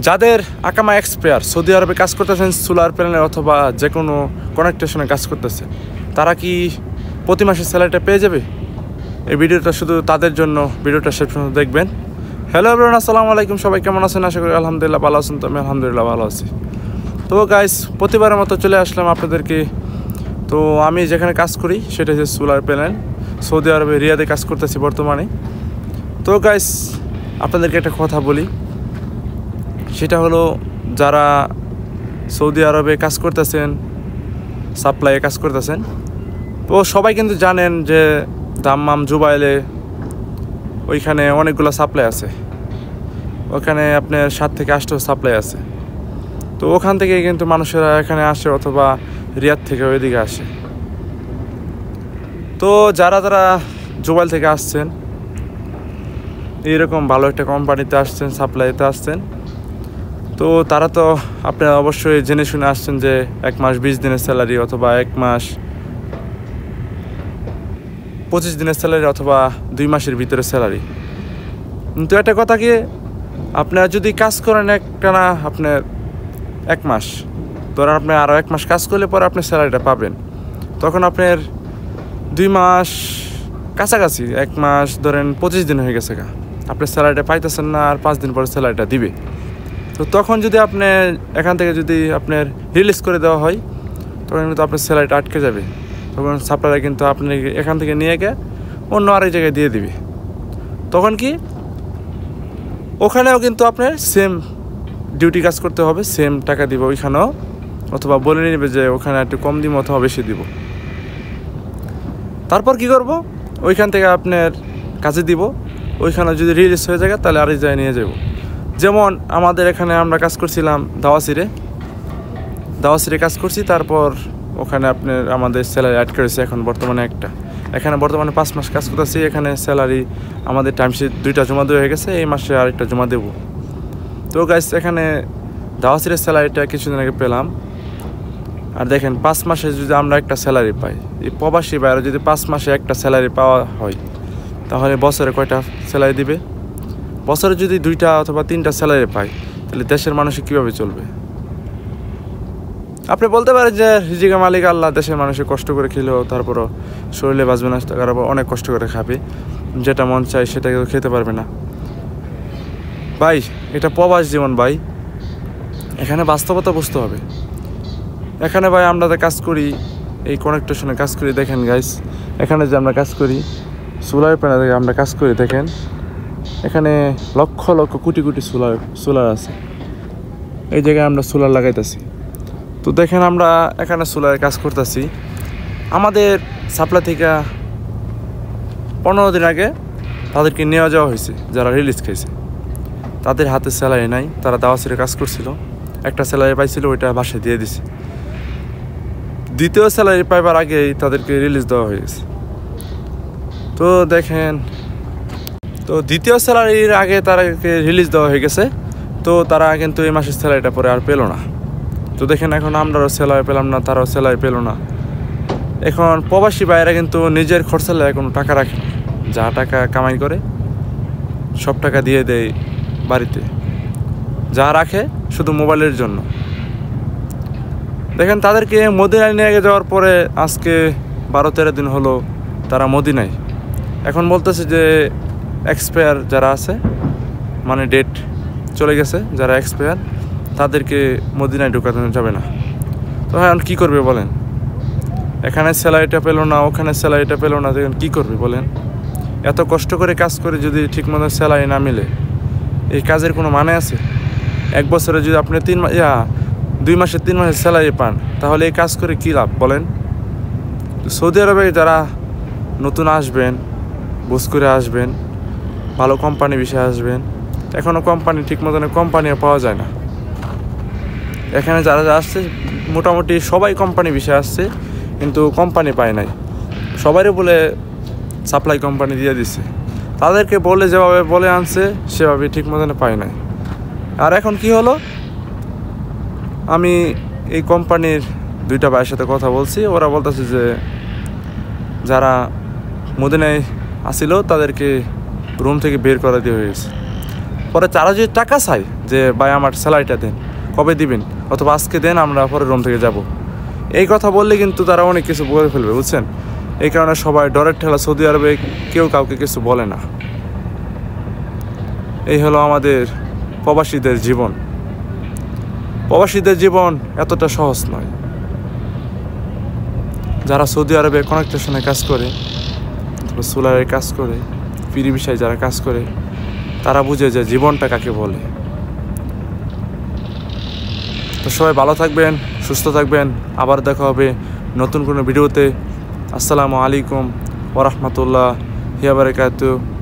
যাদের আকামা expire Saudi আরবে কাজ করতেছেন সোলার প্যানেলে অথবা যে কোনো কানেকটেশনে কাজ করতেছে, তারা কি প্রতি মাসের স্যালারিটা পেয়ে যাবে? এই ভিডিওটা শুধু তাদের জন্য, ভিডিওটা শেষ পর্যন্ত দেখবেন। হ্যালো এভরিওয়ান, আসসালামু আলাইকুম। সবাই কেমন আছেন? আশা করি আলহামদুলিল্লাহ ভালো আছেন। তো আমি আলহামদুলিল্লাহ ভালো আছি। তো গাইস, প্রতিবারের মতো চলে আসলাম আপনাদেরকে। তো আমি যেখানে কাজ করি সেটা হচ্ছে সোলার প্যানেল, সৌদি আরবে রিয়াদে কাজ করতেছি বর্তমানে। তো গাইস, আপনাদেরকে একটা কথা বলি, সেটা হলো যারা সৌদি আরবে কাজ করতেছেন, সাপ্লাইয়ে কাজ করতেছেন, তো সবাই কিন্তু জানেন যে দাম্মাম জুবাইলে ওইখানে অনেকগুলো সাপ্লাই আছে। ওখানে আপনার 7 থেকে 8টা সাপ্লাই আছে। তো ওখান থেকে কিন্তু মানুষেরা এখানে আসে অথবা রিয়াদ থেকে ওইদিকে আসে। তো যারা যারা জুবাইল থেকে আসছেন, এইরকম ভালো একটা কোম্পানিতে আসছেন, সাপ্লাইতে আসছেন, তো তারা তো আপনারা অবশ্যই জেনে শুনে আসছেন যে 1 মাস 20 দিনের স্যালারি অথবা 1 মাস 25 দিনের স্যালারি অথবা 2 মাসের ভিতরে স্যালারি। কিন্তু একটা কথা কি, আপনারা যদি কাজ করেন একটানা আপনার 1 মাস, ধরেন আপনি আরও 1 মাস কাজ করলে পরে আপনি স্যালারিটা পাবেন, তখন আপনার 2 মাস কাছাকাছি, 1 মাস ধরেন 25 দিন হয়ে গেছে, আপনার স্যালারিটা পাইতেছেন না, আর 5 দিন পরে স্যালারিটা দিবে। তো তখন যদি আপনি এখান থেকে যদি আপনার রিলিজ করে দেওয়া হয়, তখন কিন্তু আপনার স্যালারিটা আটকে যাবে। তখন সাপ্লাইরা কিন্তু আপনি এখান থেকে নিয়ে গিয়ে অন্য আরেক জায়গায় দিয়ে দিবে। তখন কি ওখানেও কিন্তু আপনার সেম ডিউটি কাজ করতে হবে, সেম টাকা দিব ওইখানেও, অথবা বলে নেবে যে ওখানে একটু কম দিব অথবা বেশি দিব। তারপর কি করব, ওইখান থেকে আপনার কাজে দিব, ওইখানে যদি রিলিজ হয়ে যায় তাহলে আরেক জায়গায় নিয়ে যাব। যেমন আমাদের এখানে আমরা কাজ করছিলাম দাওয়াসিরে কাজ করছি, তারপর ওখানে আপনার আমাদের স্যালারি অ্যাড করেছে এখন বর্তমানে একটা। এখানে বর্তমানে 5 মাস কাজ করতেছি, এখানে স্যালারি আমাদের টাইমশিট 2টা জমা দেওয়া হয়ে গেছে, এই মাসে আরেকটা জমা দেব। তো গাইস, এখানে দাওয়াসিরের স্যালারিটা কিছুদিন আগে পেলাম। আর দেখেন 5 মাসে যদি আমরা একটা স্যালারি পাই, এই প্রবাসী বাইরে যদি 5 মাসে একটা স্যালারি পাওয়া হয়, তাহলে বছরে কয়টা স্যালারি দিবে? বছরে যদি 2টা অথবা 3টা স্যালারি পাই, তাহলে দেশের মানুষ কীভাবে চলবে? আপনি বলতে পারেন যে রিজিকের মালিক আল্লাহ, দেশের মানুষে কষ্ট করে খেলেও তারপরও শরীরে বাঁচবে না, তারা অনেক কষ্ট করে খাবে, যেটা মন চায় সেটা কেউ খেতে পারবে না। ভাই, এটা প্রবাস জীবন ভাই, এখানে বাস্তবতা বুঝতে হবে। এখানে ভাই আমরা কাজ করি, এই কানেকটেশনে কাজ করি, দেখেন গাইস, এখানে যে আমরা কাজ করি সোলার প্যানেলে আমরা কাজ করি, দেখেন এখানে লক্ষ লক্ষ কোটি কোটি সোলার আছে। এই জায়গায় আমরা সোলার লাগাইতেছি। তো দেখেন আমরা এখানে সোলারের কাজ করতেছি। আমাদের সাপ্লাই থেকে 15 দিন আগে তাদেরকে নিয়ে যাওয়া হয়েছে, যারা রিলিজ খেয়েছে, তাদের হাতে স্যালারি নাই, তারা দাওয়াসিরে কাজ করছিল, একটা স্যালারি পাইছিল, ওইটা বাসায় দিয়ে দিছে। দ্বিতীয় স্যালারি পাইবার আগেই তাদেরকে রিলিজ দেওয়া হয়ে গেছে। তো দেখেন, তো দ্বিতীয় স্যালারির আগে তাদেরকে রিলিজ দেওয়া হয়ে গেছে, তো তারা কিন্তু এই মাসের স্যালারিটা পরে আর পেলো না। তো দেখেন এখন আমরাও স্যালারি পেলাম না, তারাও স্যালারি পেলো না। এখন প্রবাসী ভাইয়েরা কিন্তু নিজের খরচালে কোনো টাকা রাখে না, যা টাকা কামাই করে সব টাকা দিয়ে দেয় বাড়িতে, যা রাখে শুধু মোবাইলের জন্য। দেখেন তাদেরকে মদিনায় নিয়ে যাওয়ার পরে আজকে 12-13 দিন হলো তারা মদিনায়। এখন বলতেছে যে এক্সপায়ার যারা আছে, মানে ডেট চলে গেছে, যারা এক্সপায়ার তাদেরকে মদিনায় ঢোকানো যাবে না। তো এখন কী করবে বলেন? এখানে স্যালারিটা পেলো না, ওখানে স্যালারিটা পেলো না, দেখেন কী করবে বলেন? এত কষ্ট করে কাজ করে যদি ঠিকমতো স্যালারি না মিলে, এই কাজের কোনো মানে আছে? 1 বছরে যদি আপনি 2 মাসে 3 মাসের স্যালারি পান, তাহলে এই কাজ করে কী লাভ বলেন? সৌদি আরবে যারা নতুন আসবেন, বুঝ করে আসবেন, ভালো কোম্পানি বিষয়ে আসবেন, এখনও কোম্পানি ঠিক মতন কোম্পানিও পাওয়া যায় না। এখানে যারা আসছে মোটামুটি সবাই কোম্পানি বিষয়ে আসছে, কিন্তু কোম্পানি পায় নাই। সবারই বলে সাপ্লাই কোম্পানি দিয়ে দিছে, তাদেরকে বলে যেভাবে বলে আনছে সেভাবে ঠিক মতন পায় নাই। আর এখন কি হলো, আমি এই কোম্পানির 2টা ভাইয়ের সাথে কথা বলছি, ওরা বলতেছে যে যারা মদিনায় আসিল তাদেরকে রুম থেকে বের করে দিয়ে হয়েছে। পরে তারা যদি টাকা চায় যে ভাই আমার স্যালারিটা দেন, কবে দিবেন, অথবা আজকে দেন, আমরা পরে রুম থেকে যাব, এই কথা বললে কিন্তু তারা অনেক কিছু বলে ফেলবে, বুঝছেন? এই কারণে সবাই ডরের ঠেলা সৌদি আরবে কেউ কাউকে কিছু বলে না। এই হলো আমাদের প্রবাসীদের জীবন। প্রবাসীদের জীবন এতটা সহজ নয়। যারা সৌদি আরবে কনস্ট্রাকশনে কাজ করে, সোলারের কাজ করে, ফ্রি বিষয়ে যারা কাজ করে, তারা বুঝে যে জীবনটা কাকে বলে। তো সবাই ভালো থাকবেন, সুস্থ থাকবেন। আবার দেখা হবে নতুন কোনো ভিডিওতে। আসসালামু আলাইকুম ওয়া রাহমাতুল্লাহি ওয়া বারাকাতুহু।